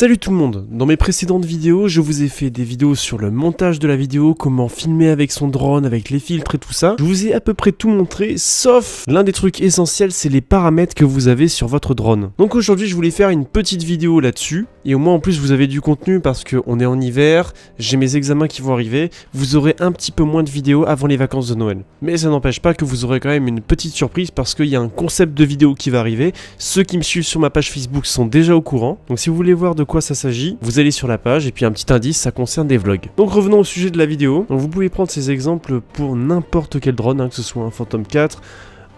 Salut tout le monde, dans mes précédentes vidéos, je vous ai fait des vidéos sur le montage de la vidéo, comment filmer avec son drone, avec les filtres et tout ça. Je vous ai à peu près tout montré, sauf l'un des trucs essentiels, c'est les paramètres que vous avez sur votre drone. Donc aujourd'hui, je voulais faire une petite vidéo là-dessus, et au moins en plus vous avez du contenu parce qu'on est en hiver, j'ai mes examens qui vont arriver, vous aurez un petit peu moins de vidéos avant les vacances de Noël. Mais ça n'empêche pas que vous aurez quand même une petite surprise parce qu'il y a un concept de vidéo qui va arriver. Ceux qui me suivent sur ma page Facebook sont déjà au courant, donc si vous voulez voir de quoi ça s'agit, vous allez sur la page et puis un petit indice, ça concerne des vlogs. Donc revenons au sujet de la vidéo. Donc vous pouvez prendre ces exemples pour n'importe quel drone, que ce soit un Phantom 4,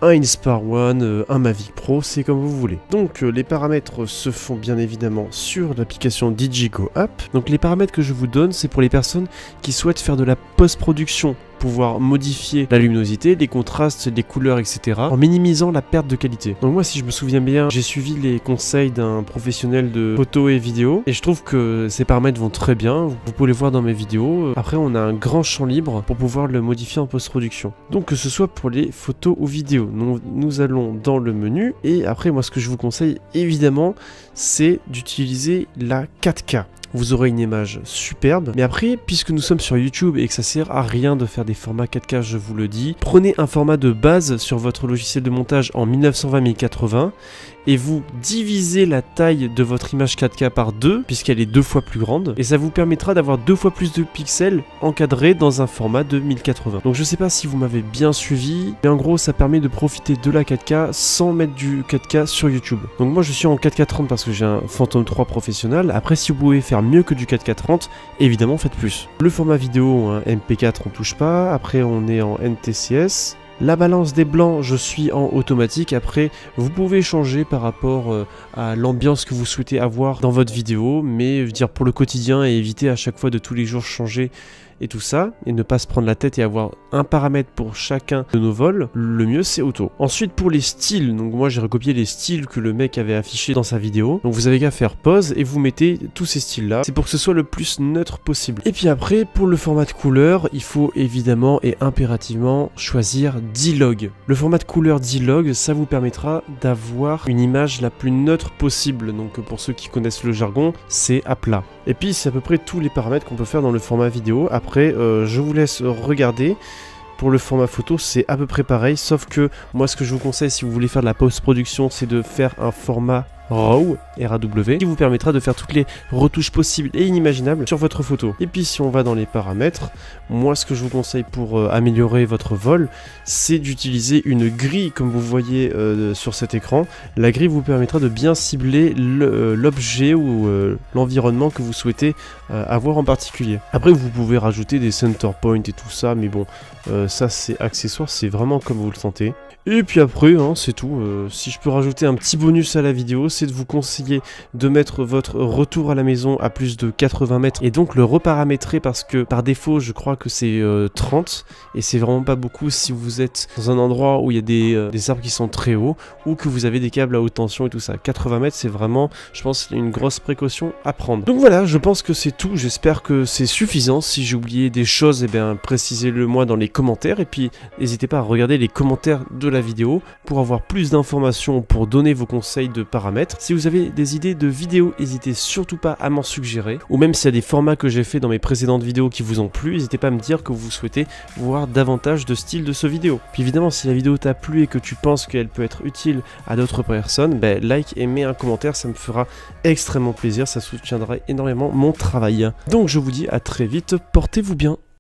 un Inspire One, un Mavic Pro, c'est comme vous voulez. Donc les paramètres se font bien évidemment sur l'application DJI Go App. Donc les paramètres que je vous donne, c'est pour les personnes qui souhaitent faire de la post-production, pouvoir modifier la luminosité, les contrastes, les couleurs, etc. en minimisant la perte de qualité. Donc moi, si je me souviens bien, j'ai suivi les conseils d'un professionnel de photo et vidéo et je trouve que ces paramètres vont très bien. Vous pouvez les voir dans mes vidéos. Après, on a un grand champ libre pour pouvoir le modifier en post-production. Donc que ce soit pour les photos ou vidéos. Nous allons dans le menu et après, moi, ce que je vous conseille, évidemment, c'est d'utiliser la 4K. Vous aurez une image superbe, mais après, puisque nous sommes sur YouTube et que ça sert à rien de faire des formats 4K, je vous le dis, prenez un format de base sur votre logiciel de montage en 1920-1080 et vous divisez la taille de votre image 4K par 2, puisqu'elle est 2 fois plus grande, et ça vous permettra d'avoir 2 fois plus de pixels encadrés dans un format de 1080. Donc je sais pas si vous m'avez bien suivi, mais en gros ça permet de profiter de la 4K sans mettre du 4K sur YouTube. Donc moi je suis en 4K 30 parce que j'ai un Phantom 3 professionnel. Après, si vous pouvez faire mieux que du 4K 30, évidemment faites plus. Le format vidéo, hein, MP4 on touche pas, après on est en NTCS. La balance des blancs, je suis en automatique. Après, vous pouvez changer par rapport à l'ambiance que vous souhaitez avoir dans votre vidéo, mais je veux dire pour le quotidien et éviter à chaque fois de tous les jours changer et tout ça, et ne pas se prendre la tête et avoir un paramètre pour chacun de nos vols, le mieux c'est auto. Ensuite pour les styles, donc moi j'ai recopié les styles que le mec avait affichés dans sa vidéo, donc vous avez qu'à faire pause et vous mettez tous ces styles là, c'est pour que ce soit le plus neutre possible. Et puis après pour le format de couleur, il faut évidemment et impérativement choisir D-Log. Le format de couleur D-Log, ça vous permettra d'avoir une image la plus neutre possible, donc pour ceux qui connaissent le jargon, c'est à plat. Et puis c'est à peu près tous les paramètres qu'on peut faire dans le format vidéo. Après, je vous laisse regarder. Pour le format photo, c'est à peu près pareil, sauf que moi ce que je vous conseille si vous voulez faire de la post-production, c'est de faire un format RAW, R-A-W, qui vous permettra de faire toutes les retouches possibles et inimaginables sur votre photo. Et puis si on va dans les paramètres, moi ce que je vous conseille pour améliorer votre vol, c'est d'utiliser une grille comme vous voyez sur cet écran. La grille vous permettra de bien cibler l'objet ou l'environnement que vous souhaitez avoir en particulier. Après vous pouvez rajouter des center points et tout ça, mais bon, ça c'est accessoire, c'est vraiment comme vous le sentez. Et puis après, hein, c'est tout. Si je peux rajouter un petit bonus à la vidéo, c'est de vous conseiller de mettre votre retour à la maison à plus de 80 mètres et donc le reparamétrer parce que par défaut, je crois que c'est 30 et c'est vraiment pas beaucoup si vous êtes dans un endroit où il y a des arbres qui sont très hauts ou que vous avez des câbles à haute tension et tout ça. 80 mètres, c'est vraiment, je pense, une grosse précaution à prendre. Donc voilà, je pense que c'est tout. J'espère que c'est suffisant. Si j'ai oublié des choses, eh bien, précisez-le moi dans les commentaires et puis n'hésitez pas à regarder les commentaires de la vidéo pour avoir plus d'informations, pour donner vos conseils de paramètres. Si vous avez des idées de vidéos, n'hésitez surtout pas à m'en suggérer, ou même s'il y a des formats que j'ai fait dans mes précédentes vidéos qui vous ont plu, n'hésitez pas à me dire que vous souhaitez voir davantage de styles de ce vidéo. Puis évidemment, si la vidéo t'a plu et que tu penses qu'elle peut être utile à d'autres personnes, like et mets un commentaire, ça me fera extrêmement plaisir, ça soutiendra énormément mon travail. Donc je vous dis à très vite, portez-vous bien.